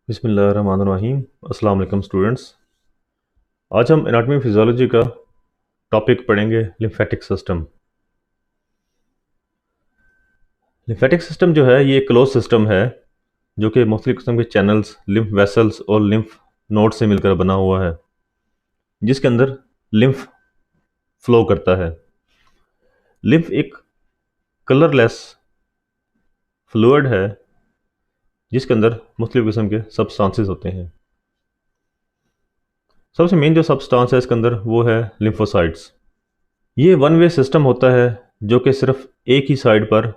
बिस्मिल्लाहिर्रहमानिर्रहीम। अस्सलाम वालेकुम स्टूडेंट्स। आज हम एनाटॉमी फिजियोलॉजी का टॉपिक पढ़ेंगे लिम्फेटिक सिस्टम। लिम्फेटिक सिस्टम जो है ये क्लोज सिस्टम है जो कि मुख्तलिफ किस्म के चैनल्स, लिम्फ वेसल्स और लिम्फ नोड से मिलकर बना हुआ है, जिसके अंदर लिम्फ फ्लो करता है। लिम्फ एक कलरलेस फ्लूइड है जिसके अंदर मुख्तलिफ किस्म के सब्सटेंसेस होते हैं। सबसे मेन जो सब्सटेंस है इसके अंदर वो है लिम्फोसाइट्स। ये वन वे सिस्टम होता है जो कि सिर्फ एक ही साइड पर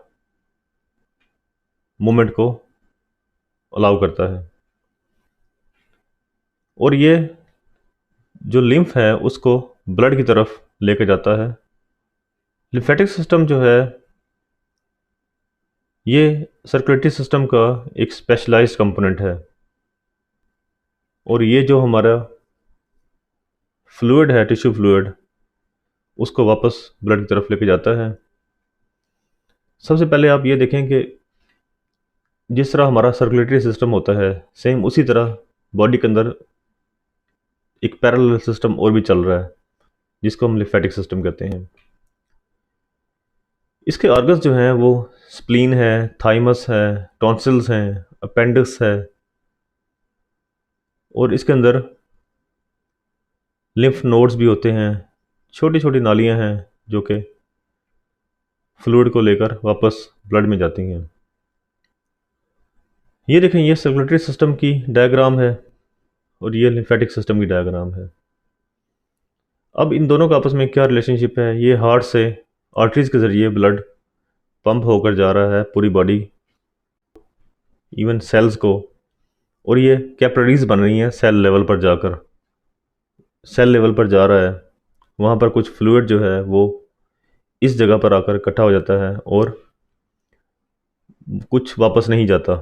मूवमेंट को अलाउ करता है, और ये जो लिम्फ है उसको ब्लड की तरफ लेके जाता है। लिम्फेटिक सिस्टम जो है ये सर्कुलेटरी सिस्टम का एक स्पेशलाइज्ड कंपोनेंट है, और ये जो हमारा फ्लूइड है, टिश्यू फ्लूइड, उसको वापस ब्लड की तरफ लेके जाता है। सबसे पहले आप ये देखें कि जिस तरह हमारा सर्कुलेटरी सिस्टम होता है, सेम उसी तरह बॉडी के अंदर एक पैरेलल सिस्टम और भी चल रहा है जिसको हम लिम्फेटिक सिस्टम कहते हैं। इसके ऑर्गन्स जो हैं वो स्प्लीन है, थाइमस है, टॉन्सिल्स हैं, अपेंडिक्स है, और इसके अंदर लिम्फ नोड्स भी होते हैं, छोटी छोटी नालियां हैं जो कि फ्लूइड को लेकर वापस ब्लड में जाती हैं। ये देखें, ये सर्कुलेटरी सिस्टम की डायग्राम है और ये लिम्फेटिक सिस्टम की डायग्राम है। अब इन दोनों का आपस में क्या रिलेशनशिप है? ये हार्ट से आर्टरीज के ज़रिए ब्लड पंप होकर जा रहा है पूरी बॉडी, इवन सेल्स को, और ये कैपिलरीज बन रही हैं सेल लेवल पर जाकर। सेल लेवल पर जा रहा है, वहाँ पर कुछ फ्लूइड जो है वो इस जगह पर आकर इकट्ठा हो जाता है और कुछ वापस नहीं जाता।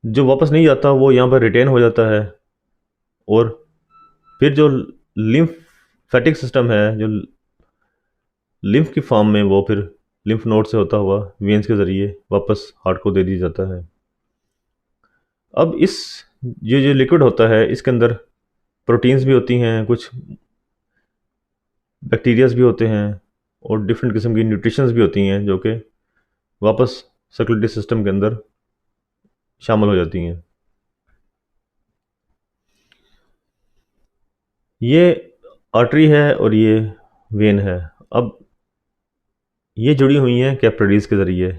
जो वापस नहीं जाता वो यहाँ पर रिटेन हो जाता है, और फिर जो लिम्फेटिक सिस्टम है, जो लिम्फ की फॉर्म में, वो फिर लिम्फ नोड से होता हुआ वेन्स के ज़रिए वापस हार्ट को दे दिया जाता है। अब इस ये जो लिक्विड होता है इसके अंदर प्रोटीन्स भी होती हैं, कुछ बैक्टीरियाज भी होते हैं, और डिफरेंट किस्म की न्यूट्रिशंस भी होती हैं जो कि वापस सर्कुलेटरी सिस्टम के अंदर शामिल हो जाती हैं। ये आर्टरी है और ये वेन है। अब ये जुड़ी हुई हैं कैपिलरीज के ज़रिए,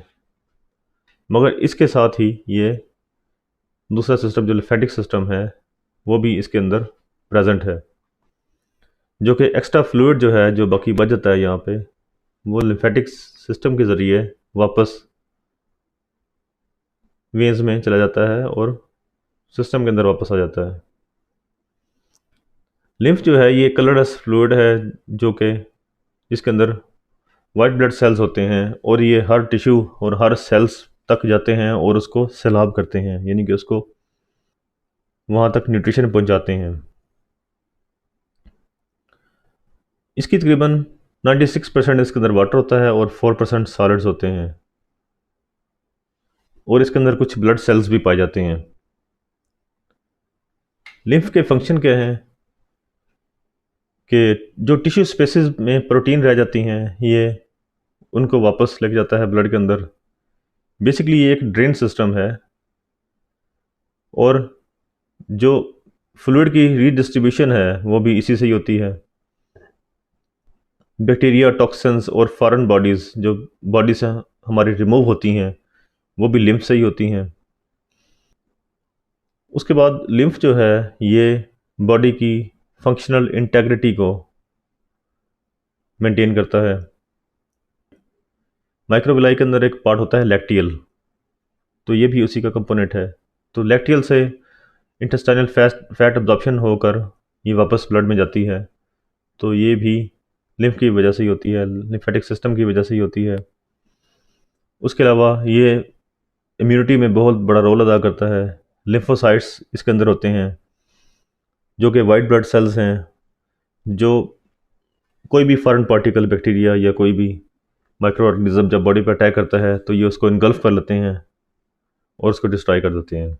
मगर इसके साथ ही ये दूसरा सिस्टम जो लिम्फेटिक सिस्टम है वो भी इसके अंदर प्रेजेंट है, जो कि एक्स्ट्रा फ्लूइड जो है जो बाकी बच जाता है यहाँ पे, वो लिम्फेटिक सिस्टम के ज़रिए वापस वेन्स में चला जाता है और सिस्टम के अंदर वापस आ जाता है। लिम्फ जो है ये कलरलेस फ्लूइड है जो कि इसके अंदर वाइट ब्लड सेल्स होते हैं, और ये हर टिश्यू और हर सेल्स तक जाते हैं और उसको सैलाब करते हैं, यानी कि उसको वहाँ तक न्यूट्रिशन पहुँचाते हैं। इसकी तकरीबन 96% इसके अंदर वाटर होता है और 4% सॉलिड्स होते हैं, और इसके अंदर कुछ ब्लड सेल्स भी पाए जाते हैं। लिम्फ के फंक्शन क्या हैं कि जो टिश्यू स्पेसिस में प्रोटीन रह जाती हैं ये उनको वापस लेके जाता है ब्लड के अंदर। बेसिकली ये एक ड्रेन सिस्टम है, और जो फ्लूइड की रीडिस्ट्रीब्यूशन है वो भी इसी से ही होती है। बैक्टीरिया, टॉक्सिन्स और फॉरेन बॉडीज़ जो बॉडी से हमारी रिमूव होती हैं वो भी लिम्फ से ही होती हैं। उसके बाद लिम्फ जो है ये बॉडी की फंक्शनल इंटेग्रिटी को मेंटेन करता है। माइक्रोबिलाई के अंदर एक पार्ट होता है लैक्टियल, तो ये भी उसी का कंपोनेंट है। तो लैक्टियल से इंटेस्टाइनल फैट अब्जॉर्प्शन होकर ये वापस ब्लड में जाती है, तो ये भी लिम्फ की वजह से ही होती है, लिम्फेटिक सिस्टम की वजह से ही होती है। उसके अलावा ये इम्यूनिटी में बहुत बड़ा रोल अदा करता है। लिम्फोसाइट्स इसके अंदर होते हैं जो कि वाइट ब्लड सेल्स हैं, जो कोई भी फॉरेन पार्टिकल, बैक्टीरिया या कोई भी माइक्रो ऑर्गेनिज्म जब बॉडी पर अटैक करता है तो ये उसको इनगल्फ कर लेते हैं और उसको डिस्ट्रॉय कर देते हैं।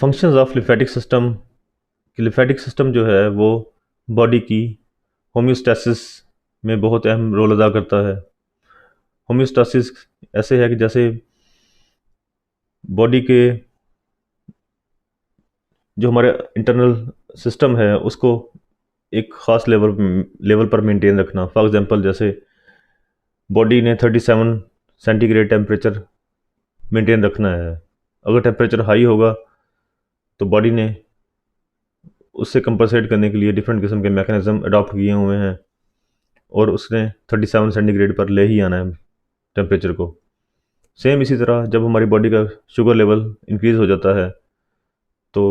फंक्शंस ऑफ लिम्फेटिक सिस्टम, कि लिम्फेटिक सिस्टम जो है वो बॉडी की होम्योस्टैसिस में बहुत अहम रोल अदा करता है। होम्योस्टैसिस ऐसे है कि जैसे बॉडी के जो हमारे इंटरनल सिस्टम है उसको एक ख़ास लेवल पर मेंटेन रखना। फॉर एग्जांपल जैसे बॉडी ने 37 सेंटीग्रेड टेम्परेचर मेंटेन रखना है। अगर टेम्परेचर हाई होगा तो बॉडी ने उससे कंपनसेट करने के लिए डिफरेंट किस्म के मैकेनिज्म अडॉप्ट किए हुए हैं और उसने 37 सेंटीग्रेड पर ले ही आना है टेम्परेचर को। सेम इसी तरह जब हमारी बॉडी का शुगर लेवल इंक्रीज़ हो जाता है तो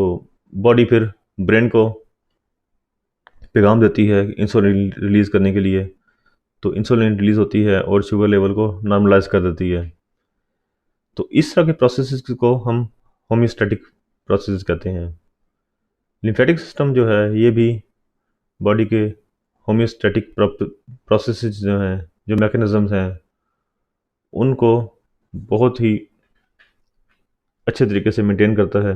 बॉडी फिर ब्रेन को पैगाम देती है इंसुलिन रिलीज़ करने के लिए, तो इंसुलिन रिलीज़ होती है और शुगर लेवल को नॉर्मलाइज कर देती है। तो इस तरह के प्रोसेसेस को हम होम्योस्टैटिक प्रोसेस कहते हैं। लिम्फेटिक सिस्टम जो है ये भी बॉडी के होम्योस्टैटिक प्रोसेसेस जो हैं, जो मैकेनिज़म्स हैं, उनको बहुत ही अच्छे तरीके से मेंटेन करता है।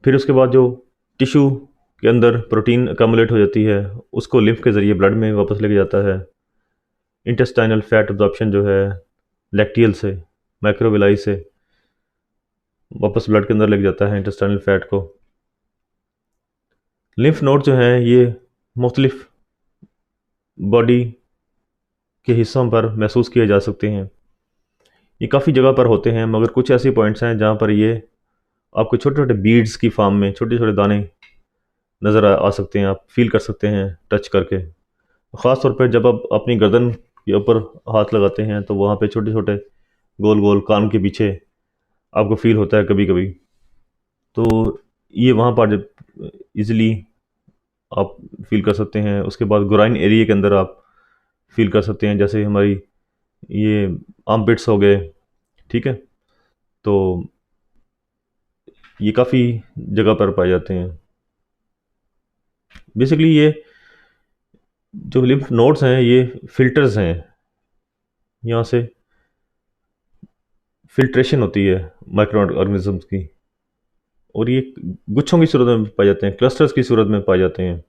फिर उसके बाद जो टिश्यू के अंदर प्रोटीन अकमुलेट हो जाती है उसको लिम्फ के ज़रिए ब्लड में वापस लेके जाता है। इंटेस्टाइनल फैट अब्जॉर्प्शन जो है लैक्टियल से, माइक्रोविलाई से वापस ब्लड के अंदर लेके जाता है इंटेस्टाइनल फैट को। लिम्फ नोड जो हैं ये मुख्तलिफ बॉडी के हिस्सों पर महसूस किए जा सकते हैं। ये काफ़ी जगह पर होते हैं मगर कुछ ऐसे पॉइंट्स हैं जहाँ पर ये आपको छोटे छोटे बीड्स की फॉर्म में छोटे छोटे दाने नज़र आ सकते हैं, आप फील कर सकते हैं टच करके। ख़ास तौर पर जब आप अपनी गर्दन के ऊपर हाथ लगाते हैं तो वहाँ पे छोटे छोटे गोल गोल कान के पीछे आपको फील होता है कभी कभी। तो ये वहाँ पर जब ईज़िली आप फील कर सकते हैं। उसके बाद ग्राइन एरिया के अंदर आप फील कर सकते हैं, जैसे हमारी ये आर्मपिट्स हो गए, ठीक है। तो ये काफ़ी जगह पर पाए जाते हैं। बेसिकली ये जो लिम्फ नोड्स हैं ये फिल्टर्स हैं, यहाँ से फिल्ट्रेशन होती है माइक्रो ऑर्गेनिजम्स की, और ये गुच्छों की सूरत में पाए जाते हैं, क्लस्टर्स की सूरत में पाए जाते हैं।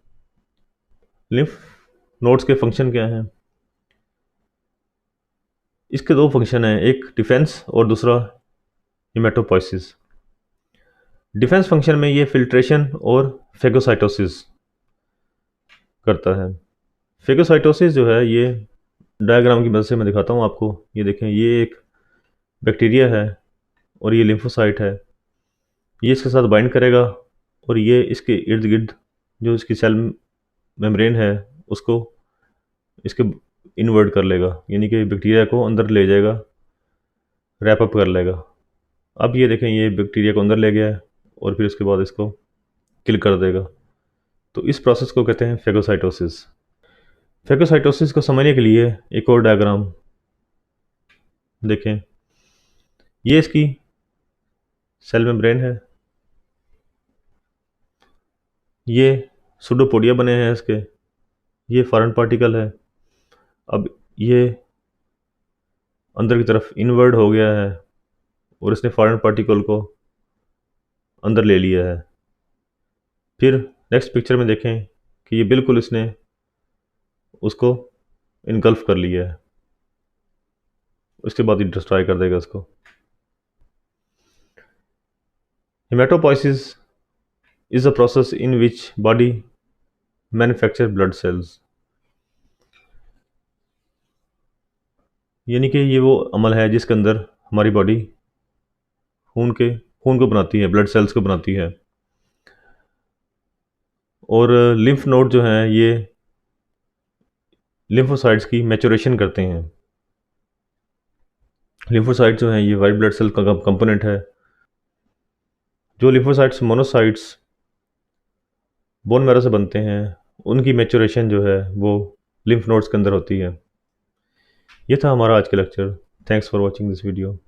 लिम्फ नोड्स के फंक्शन क्या हैं? इसके दो फंक्शन हैं, एक डिफेंस और दूसरा हिमेटोपोइसिस। डिफेंस फंक्शन में ये फिल्ट्रेशन और फेगोसाइटोसिस करता है। फेगोसाइटोसिस जो है ये डायग्राम की मदद से मैं दिखाता हूँ आपको। ये देखें, ये एक बैक्टीरिया है और ये लिम्फोसाइट है। ये इसके साथ बाइंड करेगा और ये इसके इर्द गिर्द जो इसकी सेल मेम्ब्रेन है उसको इसके इन्वर्ट कर लेगा, यानी कि बैक्टीरिया को अंदर ले जाएगा, रैप अप कर लेगा। अब ये देखें, ये बैक्टीरिया को अंदर ले गया है और फिर उसके बाद इसको किल कर देगा। तो इस प्रोसेस को कहते हैं फेगोसाइटोसिस। फेगोसाइटोसिस को समझने के लिए एक और डायग्राम देखें। ये इसकी सेल मेम्ब्रेन है, ये सुडोपोडिया बने हैं इसके, ये फॉरेन पार्टिकल है। अब ये अंदर की तरफ इनवर्ड हो गया है और इसने फॉरेन पार्टिकल को अंदर ले लिया है। फिर नेक्स्ट पिक्चर में देखें कि ये बिल्कुल इसने उसको इनगल्फ कर लिया है, उसके बाद ये डिस्ट्रॉय कर देगा इसको। Haematopoiesis is a process in which body manufacture blood cells, यानी कि ये वो अमल है जिसके अंदर हमारी बॉडी खून को बनाती है, ब्लड सेल्स को बनाती है। और लिम्फ नोड जो हैं ये लिम्फोसाइट्स की मैचुरेशन करते हैं। लिम्फोसाइट जो हैं ये वाइट ब्लड सेल का कंपोनेंट है। जो लिम्फोसाइट्स मोनोसाइट्स बोन मैरो से बनते हैं उनकी मैचुरेशन जो है वो लिम्फ नोड्स के अंदर होती है। ये था हमारा आज का lecture. Thanks for watching this video.